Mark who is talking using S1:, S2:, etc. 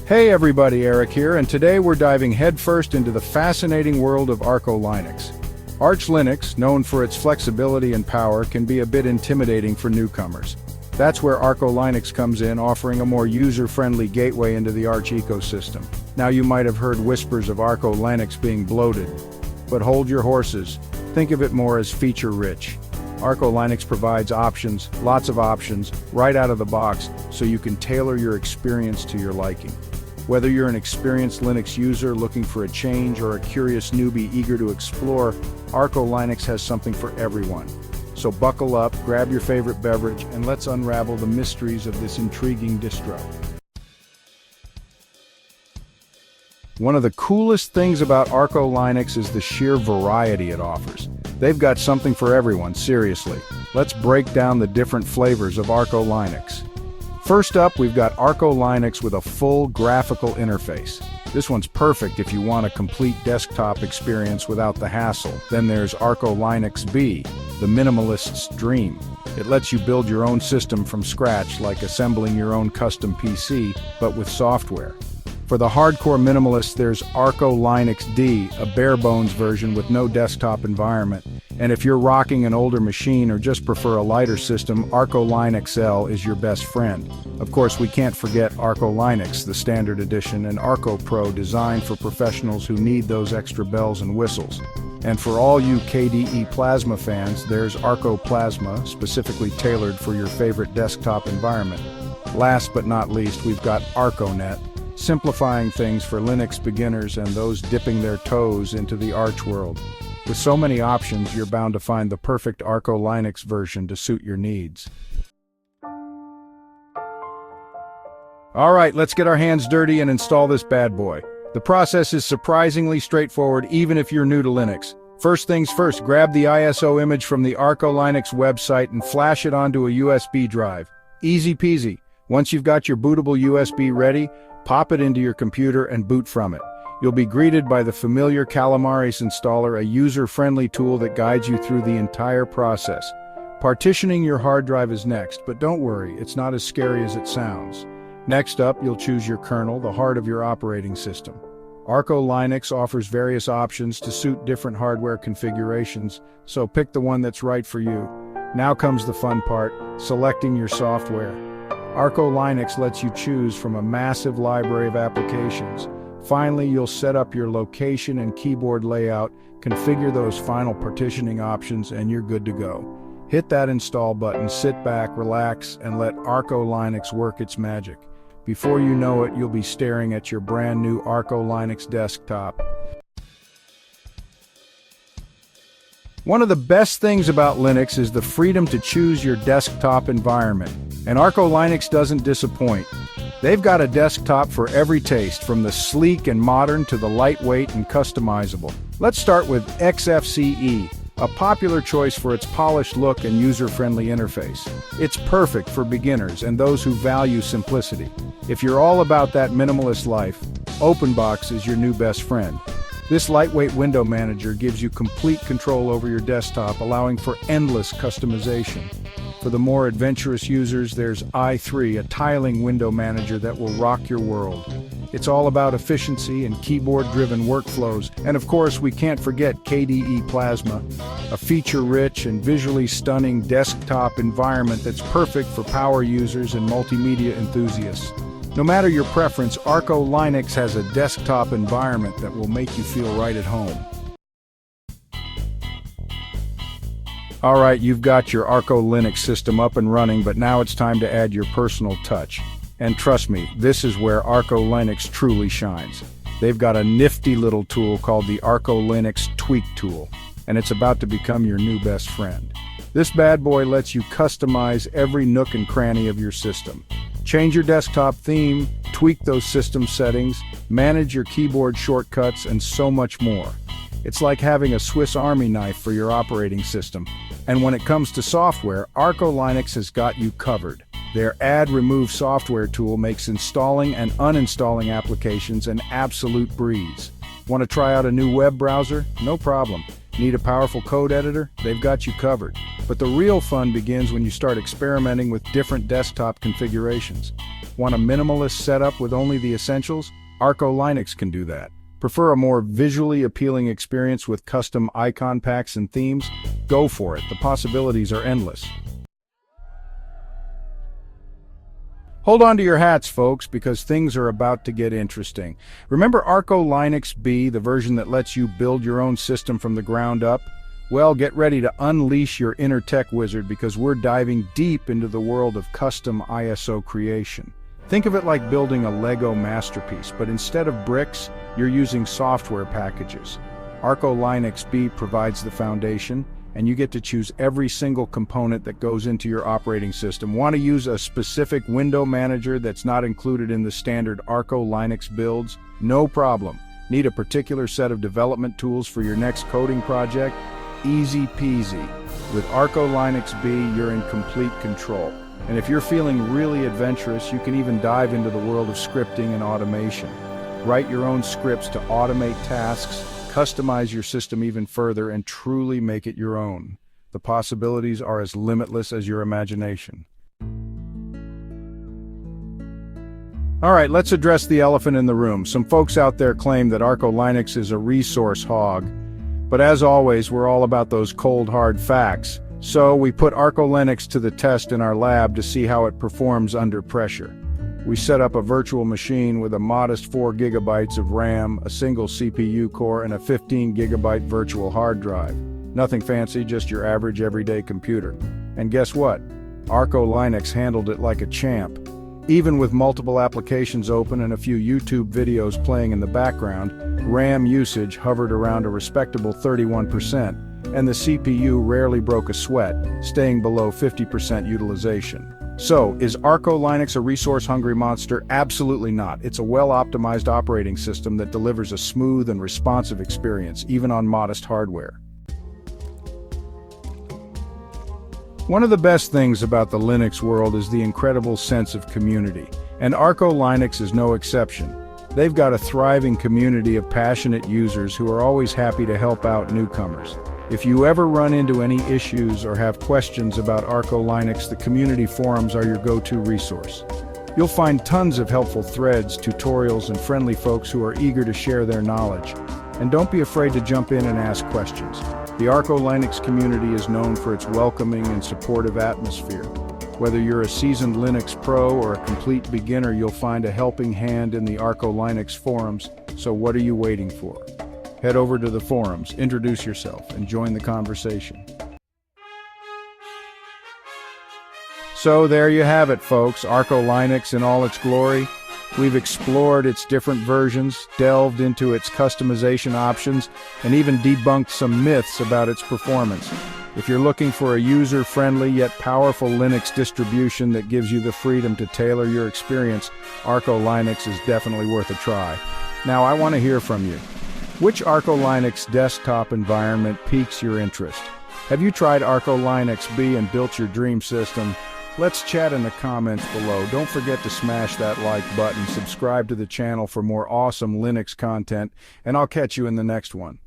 S1: Hey everybody, Eric here, and today we're diving headfirst into the fascinating world of ArcoLinux. Arch Linux, known for its flexibility and power, can be a bit intimidating for newcomers. That's where ArcoLinux comes in, offering a more user-friendly gateway into the Arch ecosystem. Now you might have heard whispers of ArcoLinux being bloated, but hold your horses. Think of it more as feature-rich. ArcoLinux provides options, lots of options, right out of the box, so you can tailor your experience to your liking. Whether you're an experienced Linux user looking for a change or a curious newbie eager to explore, ArcoLinux has something for everyone. So buckle up, grab your favorite beverage, and let's unravel the mysteries of this intriguing distro. One of the coolest things about ArcoLinux is the sheer variety it offers. They've got something for everyone, seriously. Let's break down the different flavors of ArcoLinux. First up, we've got ArcoLinux with a full graphical interface. This one's perfect if you want a complete desktop experience without the hassle. Then there's ArcoLinux B, the minimalist's dream. It lets you build your own system from scratch, like assembling your own custom PC, but with software. For the hardcore minimalists, there's ArcoLinux D, a bare-bones version with no desktop environment. And if you're rocking an older machine or just prefer a lighter system, ArcoLinux L is your best friend. Of course, we can't forget ArcoLinux, the standard edition, and Arco Pro, designed for professionals who need those extra bells and whistles. And for all you KDE Plasma fans, there's Arco Plasma, specifically tailored for your favorite desktop environment. Last but not least, we've got ArcoNet, simplifying things for Linux beginners and those dipping their toes into the Arch world. With so many options, you're bound to find the perfect ArcoLinux version to suit your needs. Alright, let's get our hands dirty and install this bad boy. The process is surprisingly straightforward even if you're new to Linux. First things first, grab the ISO image from the ArcoLinux website and flash it onto a USB drive. Easy peasy. Once you've got your bootable USB ready, pop it into your computer and boot from it. You'll be greeted by the familiar Calamares installer, a user-friendly tool that guides you through the entire process. Partitioning your hard drive is next, but don't worry, it's not as scary as it sounds. Next up, you'll choose your kernel, the heart of your operating system. ArcoLinux offers various options to suit different hardware configurations, so pick the one that's right for you. Now comes the fun part, selecting your software. ArcoLinux lets you choose from a massive library of applications. Finally, you'll set up your location and keyboard layout, configure those final partitioning options, and you're good to go. Hit that install button, sit back, relax, and let ArcoLinux work its magic. Before you know it, you'll be staring at your brand new ArcoLinux desktop. One of the best things about Linux is the freedom to choose your desktop environment, and ArcoLinux doesn't disappoint. They've got a desktop for every taste, from the sleek and modern to the lightweight and customizable. Let's start with XFCE, a popular choice for its polished look and user-friendly interface. It's perfect for beginners and those who value simplicity. If you're all about that minimalist life, OpenBox is your new best friend. This lightweight window manager gives you complete control over your desktop, allowing for endless customization. For the more adventurous users, there's i3, a tiling window manager that will rock your world. It's all about efficiency and keyboard-driven workflows. And of course, we can't forget KDE Plasma, a feature-rich and visually stunning desktop environment that's perfect for power users and multimedia enthusiasts. No matter your preference, ArcoLinux has a desktop environment that will make you feel right at home. Alright, you've got your ArcoLinux system up and running, but now it's time to add your personal touch. And trust me, this is where ArcoLinux truly shines. They've got a nifty little tool called the ArcoLinux Tweak tool, and it's about to become your new best friend. This bad boy lets you customize every nook and cranny of your system. Change your desktop theme, tweak those system settings, manage your keyboard shortcuts, and so much more. It's like having a Swiss Army knife for your operating system. And when it comes to software, ArcoLinux has got you covered. Their Add Remove software tool makes installing and uninstalling applications an absolute breeze. Want to try out a new web browser? No problem. Need a powerful code editor? They've got you covered. But the real fun begins when you start experimenting with different desktop configurations. Want a minimalist setup with only the essentials? ArcoLinux can do that. Prefer a more visually appealing experience with custom icon packs and themes? Go for it, the possibilities are endless. Hold on to your hats, folks, because things are about to get interesting. Remember ArcoLinux B, the version that lets you build your own system from the ground up? Well, get ready to unleash your inner tech wizard because we're diving deep into the world of custom ISO creation. Think of it like building a Lego masterpiece, but instead of bricks, you're using software packages. ArcoLinux B provides the foundation, and you get to choose every single component that goes into your operating system. Want to use a specific window manager that's not included in the standard ArcoLinux builds? No problem. Need a particular set of development tools for your next coding project? Easy peasy. With ArcoLinux B, you're in complete control. And if you're feeling really adventurous, you can even dive into the world of scripting and automation. Write your own scripts to automate tasks, customize your system even further, and truly make it your own. The possibilities are as limitless as your imagination. All right, let's address the elephant in the room. Some folks out there claim that ArcoLinux is a resource hog. But as always, we're all about those cold, hard facts. So we put ArcoLinux to the test in our lab to see how it performs under pressure. We set up a virtual machine with a modest 4 gigabytes of RAM, a single CPU core, and a 15 gigabyte virtual hard drive. Nothing fancy, just your average everyday computer. And guess what? ArcoLinux handled it like a champ. Even with multiple applications open and a few YouTube videos playing in the background, RAM usage hovered around a respectable 31%, and the CPU rarely broke a sweat, staying below 50% utilization. So, is ArcoLinux a resource-hungry monster? Absolutely not. It's a well-optimized operating system that delivers a smooth and responsive experience, even on modest hardware. One of the best things about the Linux world is the incredible sense of community, and ArcoLinux is no exception. They've got a thriving community of passionate users who are always happy to help out newcomers. If you ever run into any issues or have questions about ArcoLinux, the community forums are your go-to resource. You'll find tons of helpful threads, tutorials, and friendly folks who are eager to share their knowledge. And don't be afraid to jump in and ask questions. The ArcoLinux community is known for its welcoming and supportive atmosphere. Whether you're a seasoned Linux pro or a complete beginner, you'll find a helping hand in the ArcoLinux forums, so what are you waiting for? Head over to the forums, introduce yourself, and join the conversation. So there you have it, folks, ArcoLinux in all its glory. We've explored its different versions, delved into its customization options, and even debunked some myths about its performance. If you're looking for a user-friendly yet powerful Linux distribution that gives you the freedom to tailor your experience, ArcoLinux is definitely worth a try. Now, I want to hear from you. Which ArcoLinux desktop environment piques your interest? Have you tried ArcoLinux B and built your dream system? Let's chat in the comments below. Don't forget to smash that like button, subscribe to the channel for more awesome Linux content, and I'll catch you in the next one.